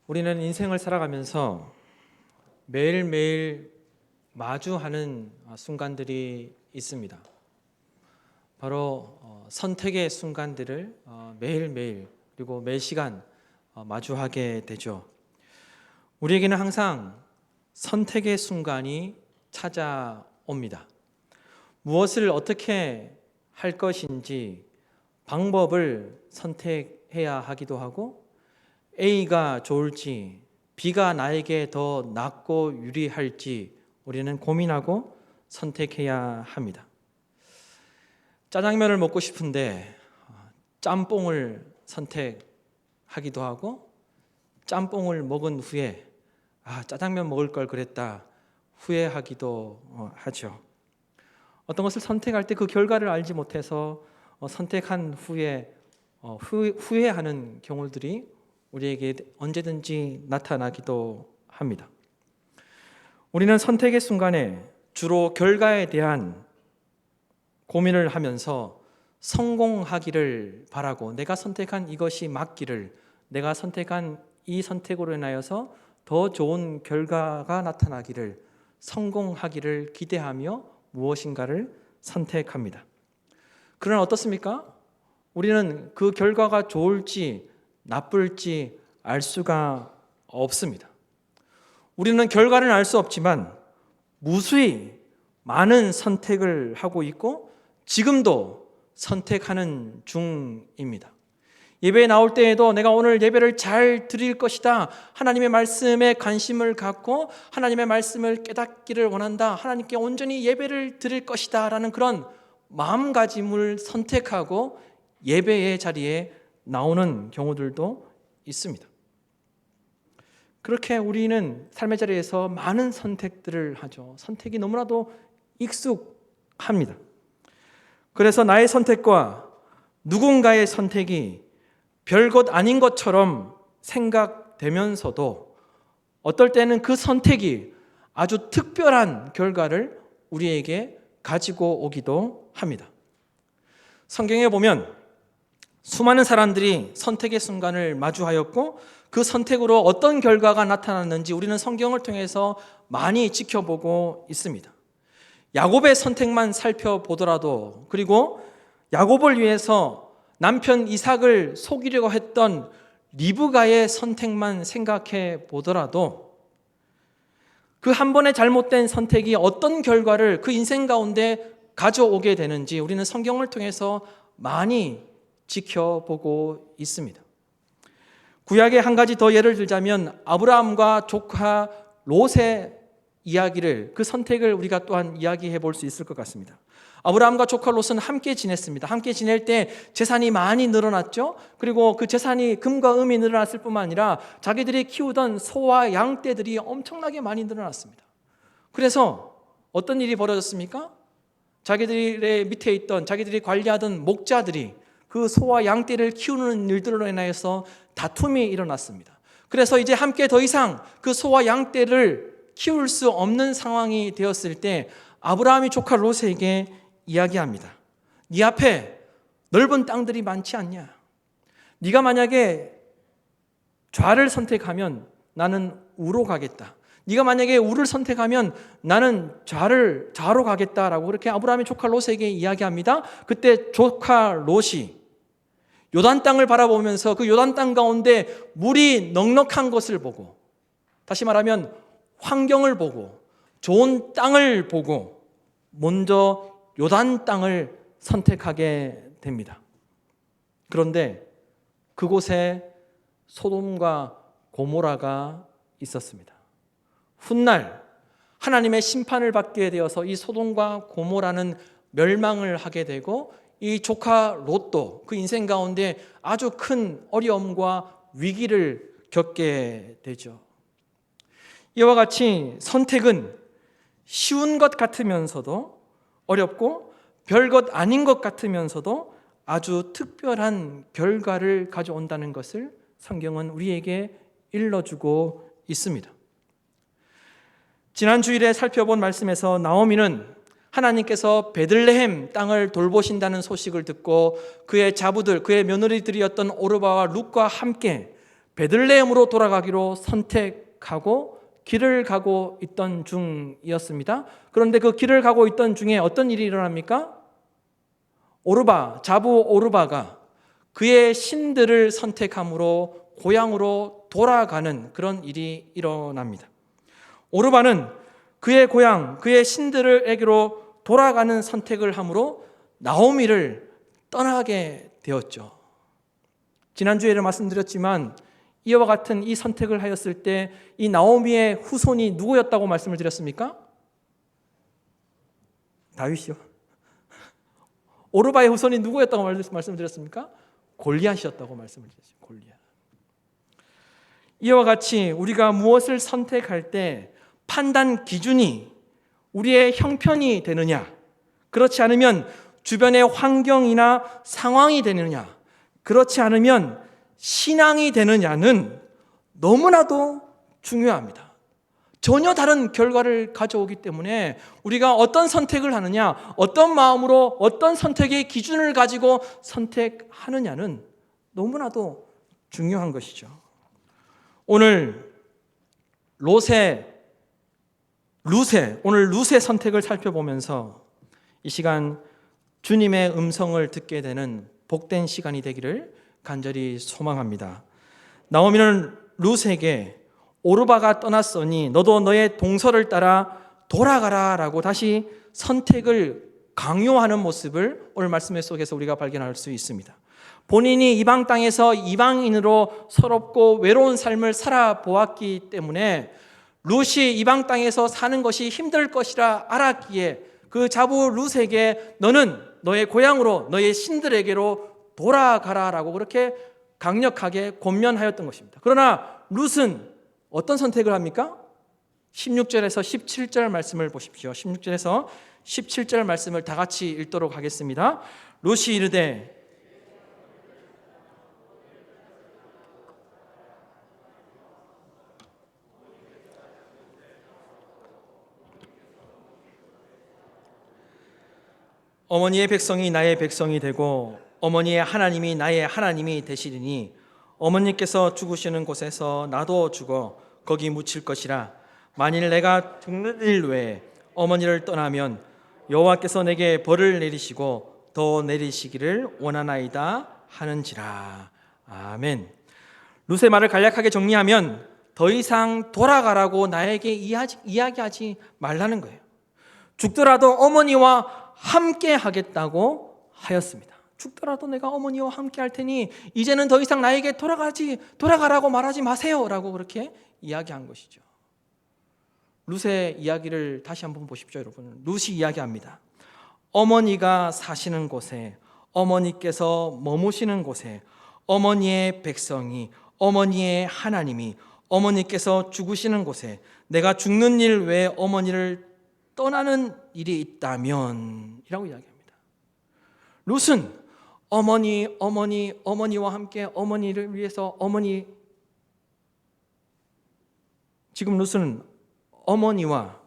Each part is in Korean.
우리는 인생을 살아가면서 매일매일 마주하는 순간들이 있습니다. 바로 선택의 순간들을 매일매일 그리고 매시간 마주하게 되죠. 우리에게는 항상 선택의 순간이 찾아옵니다. 무엇을 어떻게 할 것인지 방법을 선택해야 하기도 하고, A가 좋을지 B가 나에게 더 낫고 유리할지 우리는 고민하고 선택해야 합니다. 짜장면을 먹고 싶은데 짬뽕을 선택하기도 하고, 짬뽕을 먹은 후에 짜장면 먹을 걸 그랬다 후회하기도 하죠. 어떤 것을 선택할 때 그 결과를 알지 못해서 선택한 후에 후회하는 경우들이 우리에게 언제든지 나타나기도 합니다. 우리는 선택의 순간에 주로 결과에 대한 고민을 하면서 성공하기를 바라고, 내가 선택한 이것이 맞기를, 내가 선택한 이 선택으로 인하여서 더 좋은 결과가 나타나기를, 성공하기를 기대하며 무엇인가를 선택합니다. 그러나 어떻습니까? 우리는 그 결과가 좋을지 나쁠지 알 수가 없습니다. 우리는 결과는 알 수 없지만 무수히 많은 선택을 하고 있고 지금도 선택하는 중입니다. 예배에 나올 때에도 내가 오늘 예배를 잘 드릴 것이다, 하나님의 말씀에 관심을 갖고 하나님의 말씀을 깨닫기를 원한다, 하나님께 온전히 예배를 드릴 것이다 라는 그런 마음가짐을 선택하고 예배의 자리에 나오는 경우들도 있습니다. 그렇게 우리는 삶의 자리에서 많은 선택들을 하죠. 선택이 너무나도 익숙합니다. 그래서 나의 선택과 누군가의 선택이 별것 아닌 것처럼 생각되면서도 어떨 때는 그 선택이 아주 특별한 결과를 우리에게 가지고 오기도 합니다. 성경에 보면 수많은 사람들이 선택의 순간을 마주하였고 그 선택으로 어떤 결과가 나타났는지 우리는 성경을 통해서 많이 지켜보고 있습니다. 야곱의 선택만 살펴보더라도, 그리고 야곱을 위해서 남편 이삭을 속이려고 했던 리브가의 선택만 생각해 보더라도 그 한 번의 잘못된 선택이 어떤 결과를 그 인생 가운데 가져오게 되는지 우리는 성경을 통해서 많이 지켜보고 있습니다. 구약의 한 가지 더 예를 들자면 아브라함과 조카 롯의 이야기를, 그 선택을 우리가 또한 이야기해 볼 수 있을 것 같습니다. 아브라함과 조카 롯은 함께 지냈습니다. 함께 지낼 때 재산이 많이 늘어났죠. 그리고 그 재산이 금과 음이 늘어났을 뿐만 아니라 자기들이 키우던 소와 양떼들이 엄청나게 많이 늘어났습니다. 그래서 어떤 일이 벌어졌습니까? 자기들의 밑에 있던, 자기들이 관리하던 목자들이 그 소와 양떼를 키우는 일들로 인하여서 다툼이 일어났습니다. 그래서 이제 함께 더 이상 그 소와 양떼를 키울 수 없는 상황이 되었을 때 아브라함이 조카 롯에게 이야기합니다. 네 앞에 넓은 땅들이 많지 않냐? 네가 만약에 좌를 선택하면 나는 우로 가겠다. 네가 만약에 우를 선택하면 나는 좌로 가겠다라고 그렇게 아브라함이 조카 롯에게 이야기합니다. 그때 조카 롯이 요단 땅을 바라보면서 그 요단 땅 가운데 물이 넉넉한 것을 보고, 다시 말하면 환경을 보고 좋은 땅을 보고 먼저 요단 땅을 선택하게 됩니다. 그런데 그곳에 소돔과 고모라가 있었습니다. 훗날 하나님의 심판을 받게 되어서 이 소돔과 고모라는 멸망을 하게 되고 이 조카 롯도 그 인생 가운데 아주 큰 어려움과 위기를 겪게 되죠. 이와 같이 선택은 쉬운 것 같으면서도 어렵고 별것 아닌 것 같으면서도 아주 특별한 결과를 가져온다는 것을 성경은 우리에게 일러주고 있습니다. 지난 주일에 살펴본 말씀에서 나오미는 하나님께서 베들레헴 땅을 돌보신다는 소식을 듣고 그의 자부들, 그의 며느리들이었던 오르바와 룻과 함께 베들레헴으로 돌아가기로 선택하고 길을 가고 있던 중이었습니다. 그런데 그 길을 가고 있던 중에 어떤 일이 일어납니까? 자부 오르바가 그의 신들을 선택함으로 고향으로 돌아가는 그런 일이 일어납니다. 오르바는 그의 고향, 그의 신들에게로 돌아가는 선택을 함으로 나오미를 떠나게 되었죠. 지난주에도 말씀드렸지만 이와 같은 이 선택을 하였을 때 이 나오미의 후손이 누구였다고 말씀을 드렸습니까? 다윗이요. 오르바의 후손이 누구였다고 말씀을 드렸습니까? 골리앗이었다고 말씀을 드렸죠. 골리앗. 이와 같이 우리가 무엇을 선택할 때 판단 기준이 우리의 형편이 되느냐, 그렇지 않으면 주변의 환경이나 상황이 되느냐, 그렇지 않으면 신앙이 되느냐는 너무나도 중요합니다. 전혀 다른 결과를 가져오기 때문에 우리가 어떤 선택을 하느냐, 어떤 마음으로 어떤 선택의 기준을 가지고 선택하느냐는 너무나도 중요한 것이죠. 오늘 루세 선택을 살펴보면서 이 시간 주님의 음성을 듣게 되는 복된 시간이 되기를 간절히 소망합니다. 나오미는 루세에게 오르바가 떠났으니 너도 너의 동서를 따라 돌아가라 라고 다시 선택을 강요하는 모습을 오늘 말씀 속에서 우리가 발견할 수 있습니다. 본인이 이방 땅에서 이방인으로 서럽고 외로운 삶을 살아보았기 때문에 룻이 이방 땅에서 사는 것이 힘들 것이라 알았기에 그 자부 룻에게 너는 너의 고향으로 너의 신들에게로 돌아가라라고 그렇게 강력하게 권면하였던 것입니다. 그러나 룻은 어떤 선택을 합니까? 16절에서 17절 말씀을 보십시오. 16절에서 17절 말씀을 다 같이 읽도록 하겠습니다. 룻이 이르되 어머니의 백성이 나의 백성이 되고 어머니의 하나님이 나의 하나님이 되시리니 어머니께서 죽으시는 곳에서 나도 죽어 거기 묻힐 것이라. 만일 내가 죽는 일 외에 어머니를 떠나면 여호와께서 내게 벌을 내리시고 더 내리시기를 원하나이다 하는지라. 아멘. 룻의 말을 간략하게 정리하면 더 이상 돌아가라고 나에게 이야기하지 말라는 거예요. 죽더라도 어머니와 함께 하겠다고 하였습니다. 죽더라도 내가 어머니와 함께 할 테니 이제는 더 이상 나에게 돌아가라고 말하지 마세요 라고 그렇게 이야기한 것이죠. 룻의 이야기를 다시 한번 보십시오. 여러분, 룻이 이야기합니다. 어머니가 사시는 곳에, 어머니께서 머무시는 곳에 어머니의 백성이, 어머니의 하나님이, 어머니께서 죽으시는 곳에 내가 죽는 일 외에 어머니를 떠나는 일이 있다면 이라고 이야기합니다. 룻은 어머니와 함께 어머니를 위해서 지금 룻은 어머니와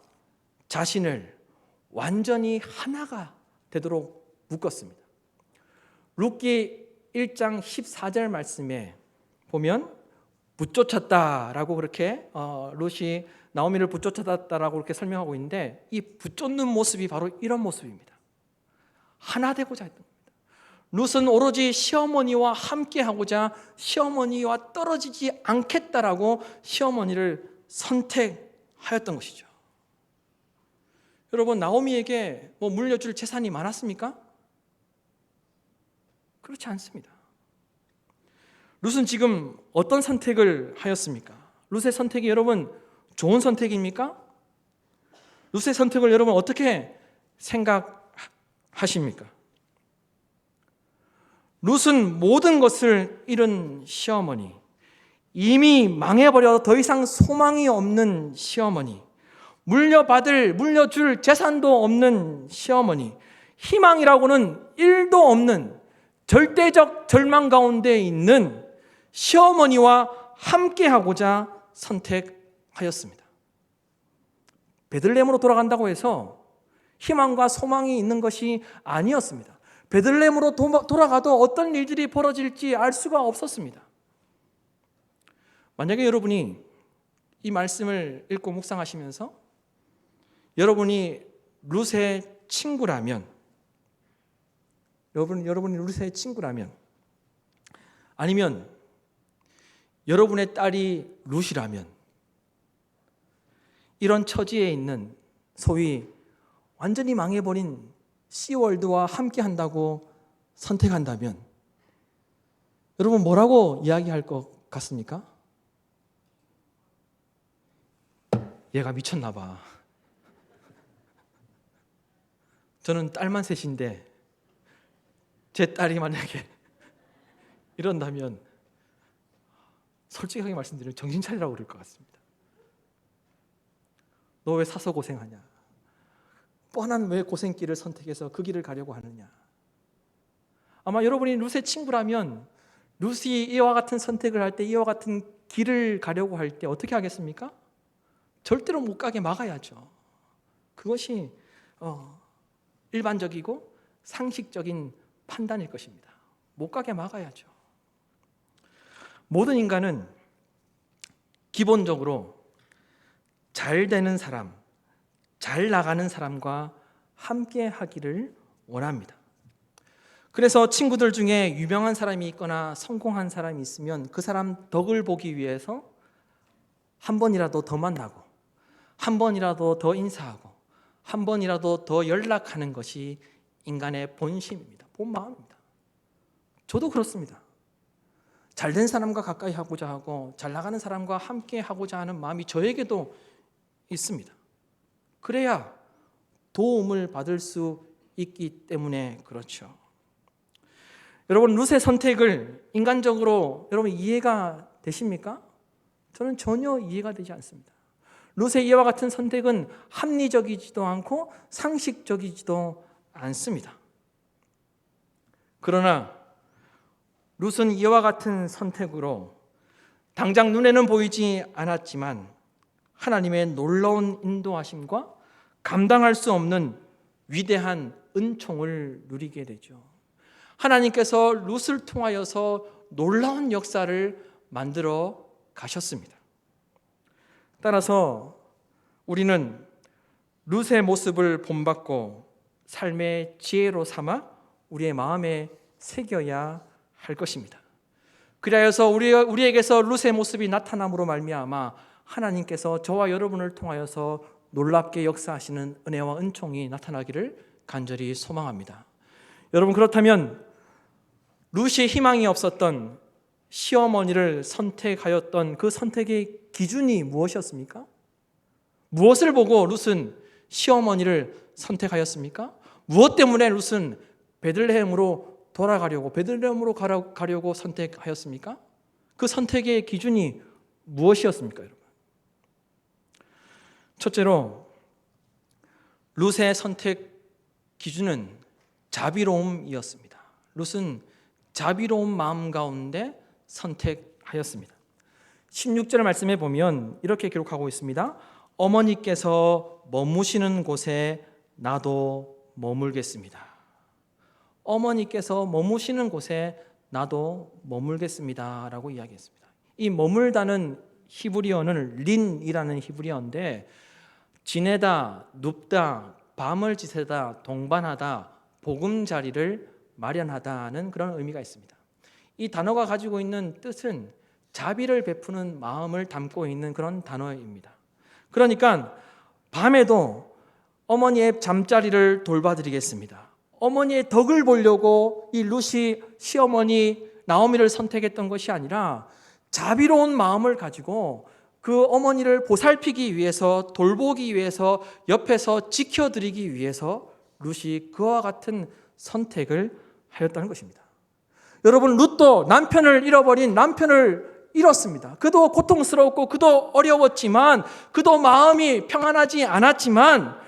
자신을 완전히 하나가 되도록 묶었습니다. 룻기 1장 14절 말씀에 보면 붙쫓았다라고 그렇게 룻이 나오미를 붙쫓았다라고 그렇게 설명하고 있는데 이 붙쫓는 모습이 바로 이런 모습입니다. 하나 되고자 했던 겁니다. 룻은 오로지 시어머니와 함께하고자 시어머니와 떨어지지 않겠다라고 시어머니를 선택하였던 것이죠. 여러분, 나오미에게 물려줄 재산이 많았습니까? 그렇지 않습니다. 룻은 지금 어떤 선택을 하였습니까? 룻의 선택이 여러분 좋은 선택입니까? 룻의 선택을 여러분 어떻게 생각하십니까? 룻은 모든 것을 잃은 시어머니, 이미 망해버려 더 이상 소망이 없는 시어머니, 물려줄 재산도 없는 시어머니, 희망이라고는 1도 없는 절대적 절망 가운데 있는 시어머니와 함께하고자 선택하였습니다. 베들레헴으로 돌아간다고 해서 희망과 소망이 있는 것이 아니었습니다. 베들레헴으로 돌아가도 어떤 일들이 벌어질지 알 수가 없었습니다. 만약에 여러분이 이 말씀을 읽고 묵상하시면서 여러분이 룻의 친구라면, 여러분이 룻의 친구라면, 아니면 여러분의 딸이 룻이라면, 이런 처지에 있는 소위 완전히 망해버린 씨월드와 함께 한다고 선택한다면 여러분 뭐라고 이야기할 것 같습니까? 얘가 미쳤나 봐. 저는 딸만 셋인데 제 딸이 만약에 이런다면 솔직하게 말씀드리면 정신 차리라고 그럴 것 같습니다. 너 왜 사서 고생하냐? 뻔한 왜 고생길을 선택해서 그 길을 가려고 하느냐? 아마 여러분이 룻의 친구라면 룻이 이와 같은 선택을 할 때, 이와 같은 길을 가려고 할 때 어떻게 하겠습니까? 절대로 못 가게 막아야죠. 그것이 일반적이고 상식적인 판단일 것입니다. 못 가게 막아야죠. 모든 인간은 기본적으로 잘 되는 사람, 잘 나가는 사람과 함께 하기를 원합니다. 그래서 친구들 중에 유명한 사람이 있거나 성공한 사람이 있으면 그 사람 덕을 보기 위해서 한 번이라도 더 만나고, 한 번이라도 더 인사하고, 한 번이라도 더 연락하는 것이 인간의 본심입니다. 본 마음입니다. 저도 그렇습니다. 잘된 사람과 가까이 하고자 하고 잘 나가는 사람과 함께 하고자 하는 마음이 저에게도 있습니다. 그래야 도움을 받을 수 있기 때문에 그렇죠. 여러분, 룻의 선택을 인간적으로 여러분 이해가 되십니까? 저는 전혀 이해가 되지 않습니다. 룻의 이와 같은 선택은 합리적이지도 않고 상식적이지도 않습니다. 그러나 룻은 이와 같은 선택으로 당장 눈에는 보이지 않았지만 하나님의 놀라운 인도하심과 감당할 수 없는 위대한 은총을 누리게 되죠. 하나님께서 룻을 통하여서 놀라운 역사를 만들어 가셨습니다. 따라서 우리는 룻의 모습을 본받고 삶의 지혜로 삼아 우리의 마음에 새겨야 할 것입니다. 그리하여서 우리에게서 룻의 모습이 나타남으로 말미암아 하나님께서 저와 여러분을 통하여서 놀랍게 역사하시는 은혜와 은총이 나타나기를 간절히 소망합니다. 여러분, 그렇다면 룻이 희망이 없었던 시어머니를 선택하였던 그 선택의 기준이 무엇이었습니까? 무엇을 보고 룻은 시어머니를 선택하였습니까? 무엇 때문에 룻은 베들레헴으로 가려고 선택하였습니까? 그 선택의 기준이 무엇이었습니까, 여러분? 첫째로 룻의 선택 기준은 자비로움이었습니다. 룻은 자비로운 마음 가운데 선택하였습니다. 16절 말씀에 보면 이렇게 기록하고 있습니다. 어머니께서 머무시는 곳에 나도 머물겠습니다. 어머니께서 머무시는 곳에 나도 머물겠습니다 라고 이야기했습니다. 이 머물다는 히브리어는 린이라는 히브리어인데 지내다, 눕다, 밤을 지새다, 동반하다, 보금자리를 마련하다는 그런 의미가 있습니다. 이 단어가 가지고 있는 뜻은 자비를 베푸는 마음을 담고 있는 그런 단어입니다. 그러니까 밤에도 어머니의 잠자리를 돌봐드리겠습니다. 어머니의 덕을 보려고 이 룻이 시어머니 나오미를 선택했던 것이 아니라 자비로운 마음을 가지고 그 어머니를 보살피기 위해서, 돌보기 위해서, 옆에서 지켜드리기 위해서 룻이 그와 같은 선택을 하였다는 것입니다. 여러분, 룻도 남편을 잃었습니다. 그도 고통스럽고 그도 어려웠지만, 그도 마음이 평안하지 않았지만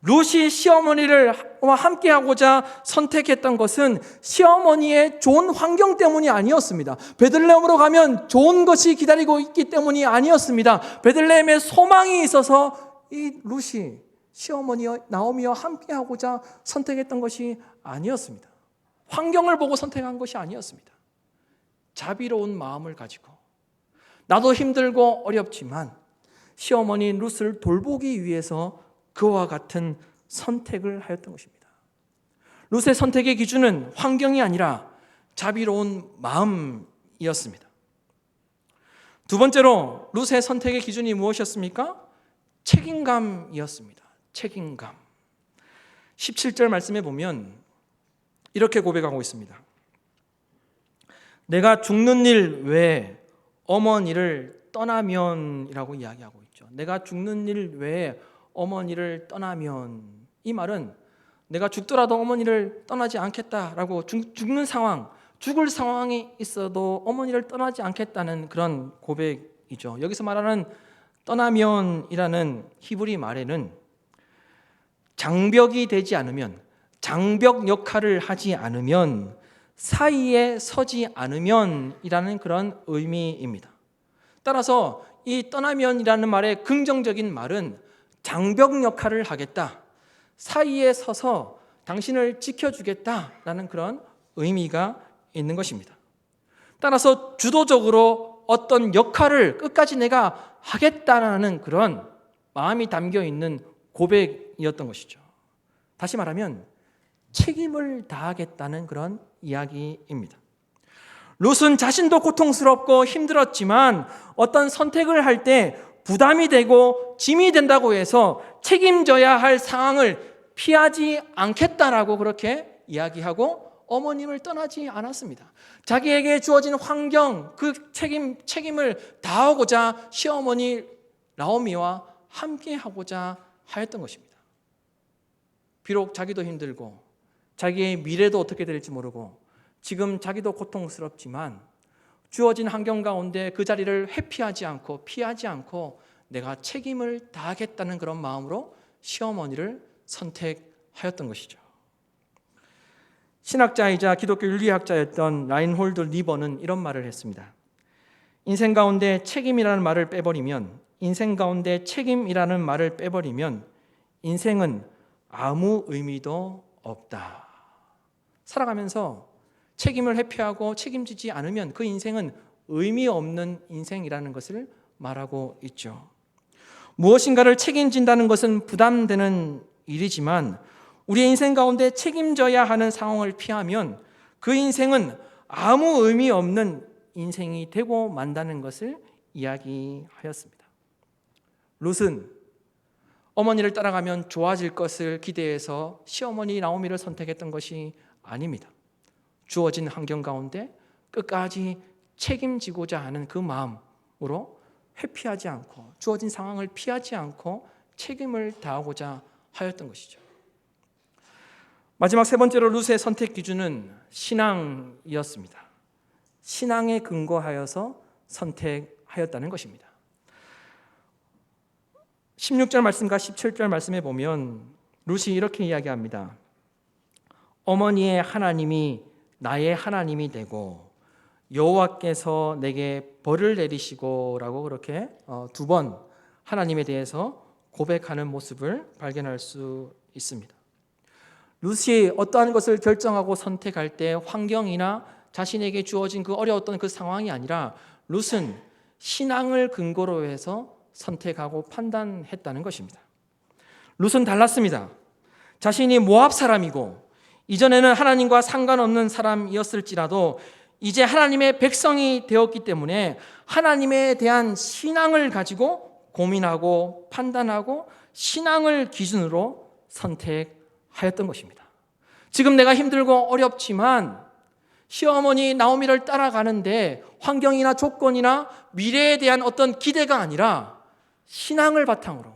룻이 시어머니와 함께하고자 선택했던 것은 시어머니의 좋은 환경 때문이 아니었습니다. 베들레헴으로 가면 좋은 것이 기다리고 있기 때문이 아니었습니다. 베들레헴에 소망이 있어서 이 룻이 시어머니 나오미와 함께하고자 선택했던 것이 아니었습니다. 환경을 보고 선택한 것이 아니었습니다. 자비로운 마음을 가지고 나도 힘들고 어렵지만 시어머니 룻을 돌보기 위해서 그와 같은 선택을 하였던 것입니다. 룻의 선택의 기준은 환경이 아니라 자비로운 마음이었습니다. 두 번째로 룻의 선택의 기준이 무엇이었습니까? 책임감이었습니다. 책임감. 17절 말씀에 보면 이렇게 고백하고 있습니다. 내가 죽는 일 외에 어머니를 떠나면이라고 이야기하고 있죠. 내가 죽는 일 외에 어머니를 떠나면, 이 말은 내가 죽더라도 어머니를 떠나지 않겠다라고 죽는 상황, 죽을 상황이 있어도 어머니를 떠나지 않겠다는 그런 고백이죠. 여기서 말하는 떠나면이라는 히브리 말에는 장벽이 되지 않으면, 장벽 역할을 하지 않으면, 사이에 서지 않으면이라는 그런 의미입니다. 따라서 이 떠나면이라는 말의 긍정적인 말은 장벽 역할을 하겠다, 사이에 서서 당신을 지켜주겠다라는 그런 의미가 있는 것입니다. 따라서 주도적으로 어떤 역할을 끝까지 내가 하겠다라는 그런 마음이 담겨 있는 고백이었던 것이죠. 다시 말하면 책임을 다하겠다는 그런 이야기입니다. 룻은 자신도 고통스럽고 힘들었지만 어떤 선택을 할 때 부담이 되고 짐이 된다고 해서 책임져야 할 상황을 피하지 않겠다라고 그렇게 이야기하고 어머님을 떠나지 않았습니다. 자기에게 주어진 환경, 그 책임을 다하고자 시어머니 나오미와 함께하고자 하였던 것입니다. 비록 자기도 힘들고 자기의 미래도 어떻게 될지 모르고 지금 자기도 고통스럽지만 주어진 환경 가운데 그 자리를 회피하지 않고 피하지 않고 내가 책임을 다하겠다는 그런 마음으로 시어머니를 선택하였던 것이죠. 신학자이자 기독교 윤리학자였던 라인홀드 리버는 이런 말을 했습니다. 인생 가운데 책임이라는 말을 빼버리면, 인생은 아무 의미도 없다. 살아가면서 책임을 회피하고 책임지지 않으면 그 인생은 의미 없는 인생이라는 것을 말하고 있죠. 무엇인가를 책임진다는 것은 부담되는 일이지만 우리의 인생 가운데 책임져야 하는 상황을 피하면 그 인생은 아무 의미 없는 인생이 되고 만다는 것을 이야기하였습니다. 룻은 어머니를 따라가면 좋아질 것을 기대해서 시어머니 나오미를 선택했던 것이 아닙니다. 주어진 환경 가운데 끝까지 책임지고자 하는 그 마음으로 회피하지 않고 주어진 상황을 피하지 않고 책임을 다하고자 하였던 것이죠. 마지막 세 번째로 룻의 선택 기준은 신앙이었습니다. 신앙에 근거하여서 선택하였다는 것입니다. 16절 말씀과 17절 말씀에 보면 룻이 이렇게 이야기합니다. 어머니의 하나님이 나의 하나님이 되고 여호와께서 내게 벌을 내리시고 라고 그렇게 두 번 하나님에 대해서 고백하는 모습을 발견할 수 있습니다. 룻이 어떠한 것을 결정하고 선택할 때 환경이나 자신에게 주어진 그 어려웠던 그 상황이 아니라 룻은 신앙을 근거로 해서 선택하고 판단했다는 것입니다. 룻은 달랐습니다. 자신이 모압 사람이고 이전에는 하나님과 상관없는 사람이었을지라도 이제 하나님의 백성이 되었기 때문에 하나님에 대한 신앙을 가지고 고민하고 판단하고 신앙을 기준으로 선택하였던 것입니다. 지금 내가 힘들고 어렵지만 시어머니 나오미를 따라가는데 환경이나 조건이나 미래에 대한 어떤 기대가 아니라 신앙을 바탕으로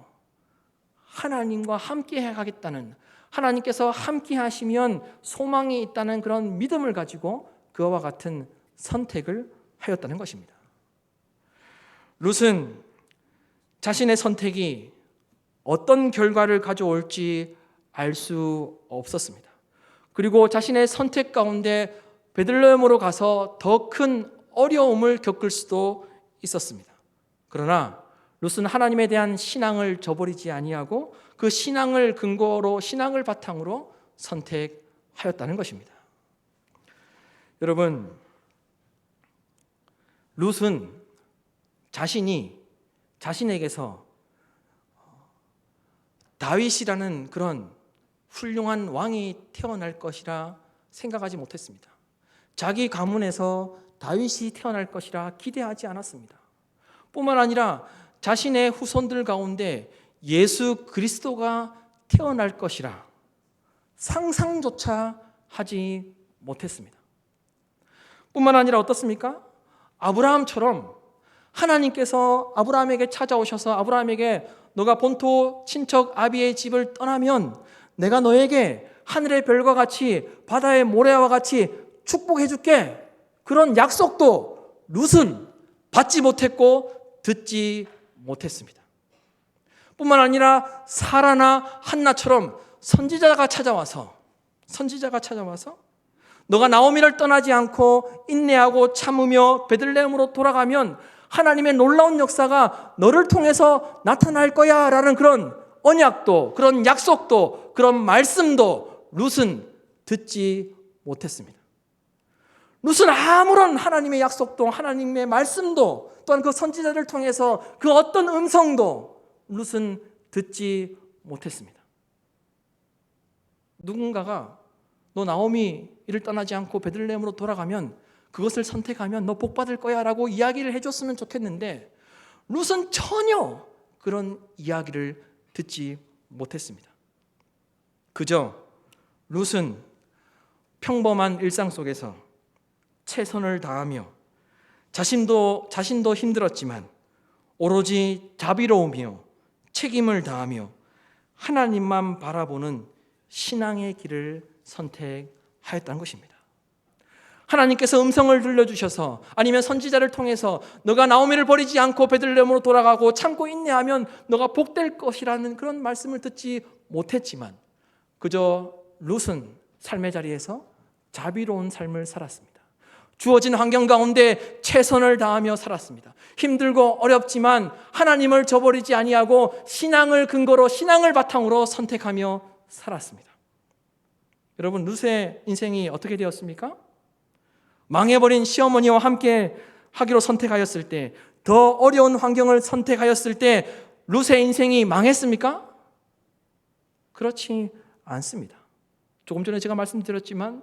하나님과 함께 해가겠다는, 하나님께서 함께 하시면 소망이 있다는 그런 믿음을 가지고 그와 같은 선택을 하였다는 것입니다. 룻은 자신의 선택이 어떤 결과를 가져올지 알 수 없었습니다. 그리고 자신의 선택 가운데 베들레헴으로 가서 더 큰 어려움을 겪을 수도 있었습니다. 그러나 룻은 하나님에 대한 신앙을 저버리지 아니하고 그 신앙을 근거로, 신앙을 바탕으로 선택하였다는 것입니다. 여러분, 룻은 자신에게서 다윗이라는 그런 훌륭한 왕이 태어날 것이라 생각하지 못했습니다. 자기 가문에서 다윗이 태어날 것이라 기대하지 않았습니다. 뿐만 아니라 자신의 후손들 가운데 예수 그리스도가 태어날 것이라 상상조차 하지 못했습니다. 뿐만 아니라 어떻습니까? 아브라함처럼 하나님께서 아브라함에게 찾아오셔서 아브라함에게 너가 본토 친척 아비의 집을 떠나면 내가 너에게 하늘의 별과 같이 바다의 모래와 같이 축복해 줄게, 그런 약속도 룻은 받지 못했고 듣지 못했습니다. 뿐만 아니라 사라나 한나처럼 선지자가 찾아와서 너가 나오미를 떠나지 않고 인내하고 참으며 베들레헴으로 돌아가면 하나님의 놀라운 역사가 너를 통해서 나타날 거야 라는 그런 언약도, 그런 약속도, 그런 말씀도 룻은 듣지 못했습니다. 룻은 아무런 하나님의 약속도, 하나님의 말씀도, 또한 그 선지자를 통해서 그 어떤 음성도 룻은 듣지 못했습니다. 누군가가 너 나오미 이를 떠나지 않고 베들레헴으로 돌아가면 그것을 선택하면 너 복 받을 거야 라고 이야기를 해줬으면 좋겠는데 룻은 전혀 그런 이야기를 듣지 못했습니다. 그저 룻은 평범한 일상 속에서 최선을 다하며 자신도 힘들었지만 오로지 자비로우며 책임을 다하며 하나님만 바라보는 신앙의 길을 선택하였다는 것입니다. 하나님께서 음성을 들려주셔서 아니면 선지자를 통해서 너가 나오미를 버리지 않고 베들레헴으로 돌아가고 참고 인내하면 너가 복될 것이라는 그런 말씀을 듣지 못했지만 그저 룻은 삶의 자리에서 자비로운 삶을 살았습니다. 주어진 환경 가운데 최선을 다하며 살았습니다. 힘들고 어렵지만 하나님을 저버리지 아니하고 신앙을 근거로, 신앙을 바탕으로 선택하며 살았습니다. 여러분, 룻의 인생이 어떻게 되었습니까? 망해버린 시어머니와 함께 하기로 선택하였을 때, 더 어려운 환경을 선택하였을 때 룻의 인생이 망했습니까? 그렇지 않습니다. 조금 전에 제가 말씀드렸지만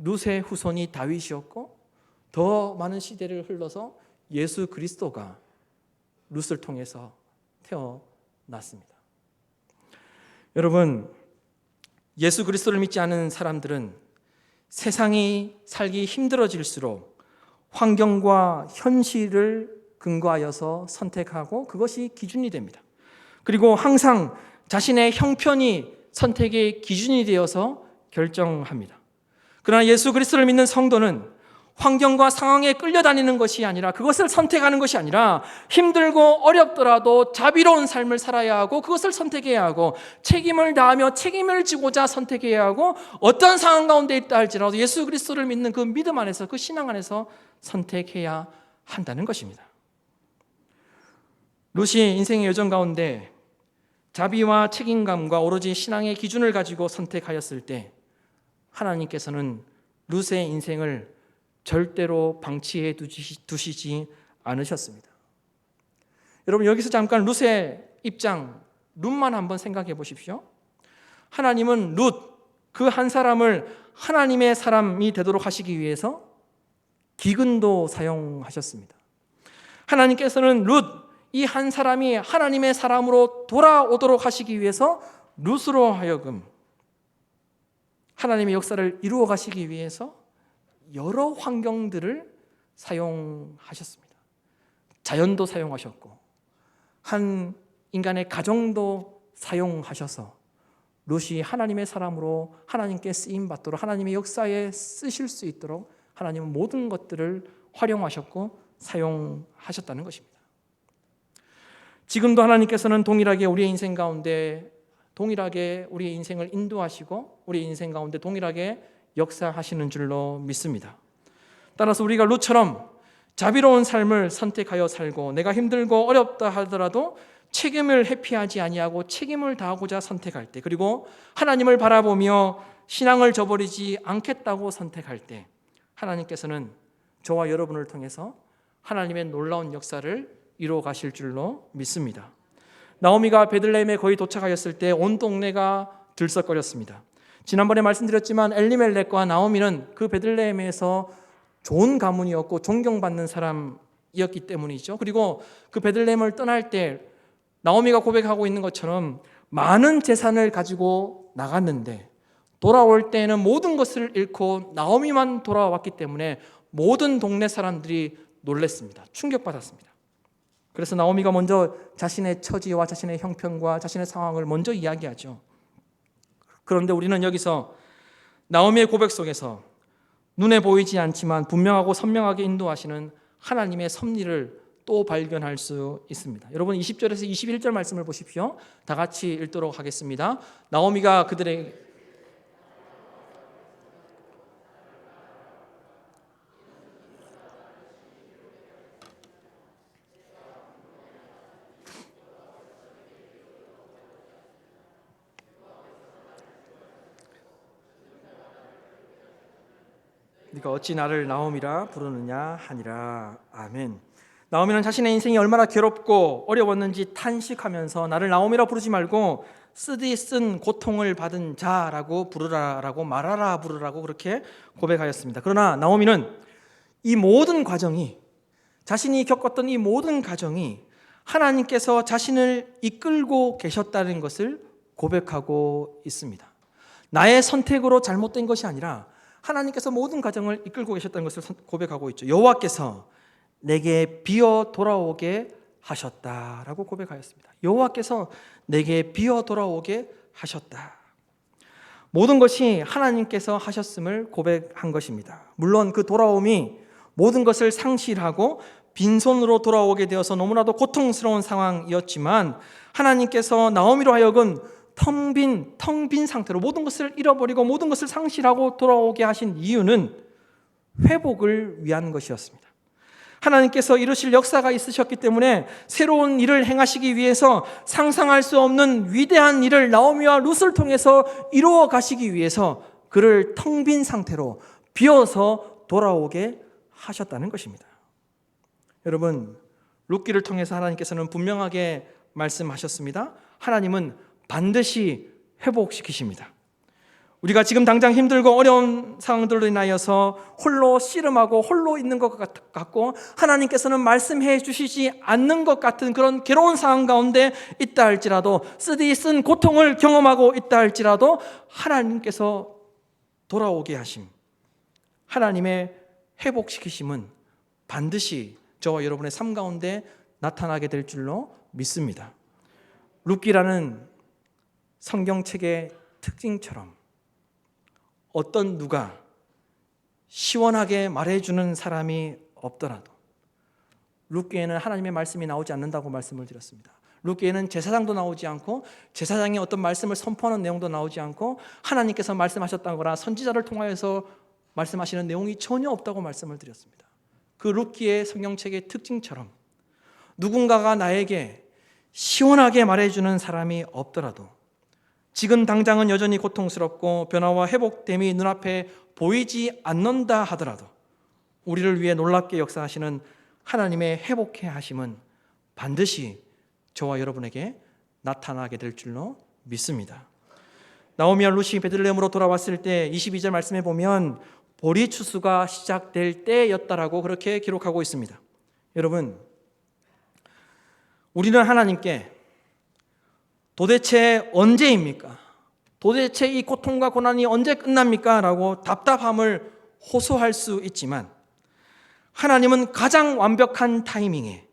룻의 후손이 다윗이었고 더 많은 시대를 흘러서 예수 그리스도가 룻을 통해서 태어났습니다. 여러분, 예수 그리스도를 믿지 않은 사람들은 세상이 살기 힘들어질수록 환경과 현실을 근거하여서 선택하고 그것이 기준이 됩니다. 그리고 항상 자신의 형편이 선택의 기준이 되어서 결정합니다. 그러나 예수 그리스도를 믿는 성도는 환경과 상황에 끌려다니는 것이 아니라, 그것을 선택하는 것이 아니라 힘들고 어렵더라도 자비로운 삶을 살아야 하고 그것을 선택해야 하고 책임을 다하며 책임을 지고자 선택해야 하고 어떤 상황 가운데 있다 할지라도 예수 그리스도를 믿는 그 믿음 안에서, 그 신앙 안에서 선택해야 한다는 것입니다. 룻이 인생의 여정 가운데 자비와 책임감과 오로지 신앙의 기준을 가지고 선택하였을 때 하나님께서는 룻의 인생을 절대로 방치해 두시지 않으셨습니다. 여러분, 여기서 잠깐 룻의 입장, 룻만 한번 생각해 보십시오. 하나님은 룻, 그 한 사람을 하나님의 사람이 되도록 하시기 위해서 기근도 사용하셨습니다. 하나님께서는 룻, 이 한 사람이 하나님의 사람으로 돌아오도록 하시기 위해서 룻으로 하여금 하나님의 역사를 이루어 가시기 위해서 여러 환경들을 사용하셨습니다. 자연도 사용하셨고 한 인간의 가정도 사용하셔서 룻이 하나님의 사람으로 하나님께 쓰임받도록, 하나님의 역사에 쓰실 수 있도록 하나님은 모든 것들을 활용하셨고 사용하셨다는 것입니다. 지금도 하나님께서는 동일하게 우리의 인생 가운데 동일하게 우리의 인생을 인도하시고 우리의 인생 가운데 동일하게 역사하시는 줄로 믿습니다. 따라서 우리가 룻처럼 자비로운 삶을 선택하여 살고 내가 힘들고 어렵다 하더라도 책임을 회피하지 아니하고 책임을 다하고자 선택할 때, 그리고 하나님을 바라보며 신앙을 저버리지 않겠다고 선택할 때 하나님께서는 저와 여러분을 통해서 하나님의 놀라운 역사를 이루어 가실 줄로 믿습니다. 나오미가 베들레헴에 거의 도착하였을 때 온 동네가 들썩거렸습니다. 지난번에 말씀드렸지만 엘리멜렉과 나오미는 그 베들레헴에서 좋은 가문이었고 존경받는 사람이었기 때문이죠. 그리고 그 베들레헴을 떠날 때 나오미가 고백하고 있는 것처럼 많은 재산을 가지고 나갔는데 돌아올 때에는 모든 것을 잃고 나오미만 돌아왔기 때문에 모든 동네 사람들이 놀랐습니다. 충격받았습니다. 그래서 나오미가 먼저 자신의 처지와 자신의 형편과 자신의 상황을 먼저 이야기하죠. 그런데 우리는 여기서 나오미의 고백 속에서 눈에 보이지 않지만 분명하고 선명하게 인도하시는 하나님의 섭리를 또 발견할 수 있습니다. 여러분 20절에서 21절 말씀을 보십시오. 다 같이 읽도록 하겠습니다. 나오미가 그들에게 네가 어찌 나를 나오미라 부르느냐 하니라. 아멘. 나오미는 자신의 인생이 얼마나 괴롭고 어려웠는지 탄식하면서 나를 나오미라 부르지 말고 쓰디 쓴 고통을 받은 자라고 부르라라고 말하라 부르라고 그렇게 고백하였습니다. 그러나 나오미는 이 모든 과정이, 자신이 겪었던 이 모든 과정이 하나님께서 자신을 이끌고 계셨다는 것을 고백하고 있습니다. 나의 선택으로 잘못된 것이 아니라 하나님께서 모든 과정을 이끌고 계셨다는 것을 고백하고 있죠. 여호와께서 내게 비어 돌아오게 하셨다라고 고백하였습니다. 여호와께서 내게 비어 돌아오게 하셨다. 모든 것이 하나님께서 하셨음을 고백한 것입니다. 물론 그 돌아옴이 모든 것을 상실하고 빈손으로 돌아오게 되어서 너무나도 고통스러운 상황이었지만 하나님께서 나오미로 하여금 텅 빈 상태로 모든 것을 잃어버리고 모든 것을 상실하고 돌아오게 하신 이유는 회복을 위한 것이었습니다. 하나님께서 이루실 역사가 있으셨기 때문에 새로운 일을 행하시기 위해서 상상할 수 없는 위대한 일을 나오미와 룻을 통해서 이루어 가시기 위해서 그를 텅 빈 상태로 비어서 돌아오게 하셨다는 것입니다. 여러분, 룻기를 통해서 하나님께서는 분명하게 말씀하셨습니다. 하나님은 반드시 회복시키십니다. 우리가 지금 당장 힘들고 어려운 상황들로 인하여서 홀로 씨름하고 홀로 있는 것 같고 하나님께서는 말씀해 주시지 않는 것 같은 그런 괴로운 상황 가운데 있다 할지라도, 쓰디 쓴 고통을 경험하고 있다 할지라도 하나님께서 돌아오게 하심, 하나님의 회복시키심은 반드시 저와 여러분의 삶 가운데 나타나게 될 줄로 믿습니다. 룻기라는 성경책의 특징처럼 어떤 누가 시원하게 말해주는 사람이 없더라도, 룻기에는 하나님의 말씀이 나오지 않는다고 말씀을 드렸습니다. 룻기에는 제사장도 나오지 않고 제사장이 어떤 말씀을 선포하는 내용도 나오지 않고 하나님께서 말씀하셨다거나 선지자를 통하여서 말씀하시는 내용이 전혀 없다고 말씀을 드렸습니다. 그 룻기의 성경책의 특징처럼 누군가가 나에게 시원하게 말해주는 사람이 없더라도, 지금 당장은 여전히 고통스럽고 변화와 회복됨이 눈앞에 보이지 않는다 하더라도 우리를 위해 놀랍게 역사하시는 하나님의 회복해 하심은 반드시 저와 여러분에게 나타나게 될 줄로 믿습니다. 나오미와 룻이 베들레헴으로 돌아왔을 때 22절 말씀에 보면 보리 추수가 시작될 때였다라고 그렇게 기록하고 있습니다. 여러분, 우리는 하나님께 도대체 언제입니까? 도대체 이 고통과 고난이 언제 끝납니까? 라고 답답함을 호소할 수 있지만 하나님은 가장 완벽한 타이밍에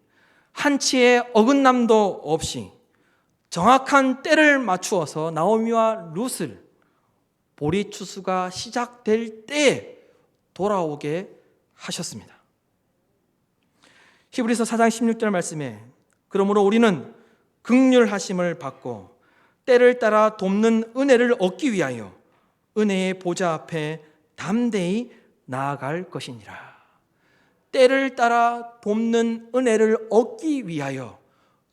한치의 어긋남도 없이 정확한 때를 맞추어서 나오미와 룻을 보리 추수가 시작될 때에 돌아오게 하셨습니다. 히브리서 4장 16절 말씀에 그러므로 우리는 긍휼하심을 받고 때를 따라 돕는 은혜를 얻기 위하여 은혜의 보좌 앞에 담대히 나아갈 것이니라. 때를 따라 돕는 은혜를 얻기 위하여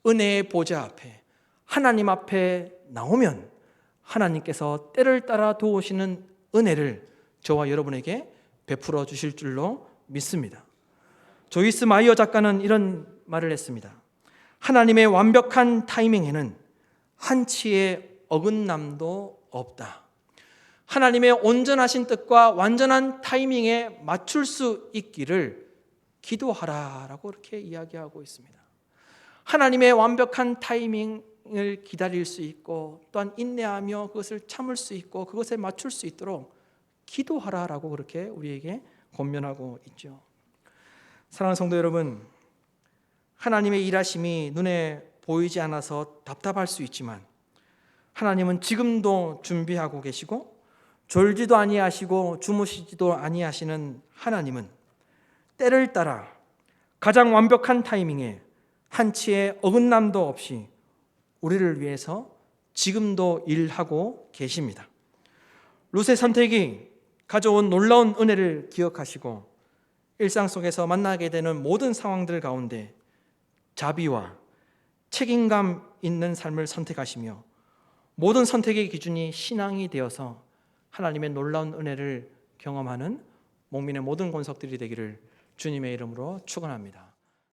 은혜의 보좌 앞에, 하나님 앞에 나오면 하나님께서 때를 따라 도우시는 은혜를 저와 여러분에게 베풀어 주실 줄로 믿습니다. 조이스 마이어 작가는 이런 말을 했습니다. 하나님의 완벽한 타이밍에는 한치의 어긋남도 없다. 하나님의 온전하신 뜻과 완전한 타이밍에 맞출 수 있기를 기도하라라고 이렇게 이야기하고 있습니다. 하나님의 완벽한 타이밍을 기다릴 수 있고 또한 인내하며 그것을 참을 수 있고 그것에 맞출 수 있도록 기도하라라고 그렇게 우리에게 권면하고 있죠. 사랑하는 성도 여러분, 하나님의 일하심이 눈에 보이지 않아서 답답할 수 있지만 하나님은 지금도 준비하고 계시고 졸지도 아니하시고 주무시지도 아니하시는 하나님은 때를 따라 가장 완벽한 타이밍에 한치의 어긋남도 없이 우리를 위해서 지금도 일하고 계십니다. 룻의 선택이 가져온 놀라운 은혜를 기억하시고 일상 속에서 만나게 되는 모든 상황들 가운데 자비와 책임감 있는 삶을 선택하시며 모든 선택의 기준이 신앙이 되어서 하나님의 놀라운 은혜를 경험하는 목민의 모든 권속들이 되기를 주님의 이름으로 축원합니다.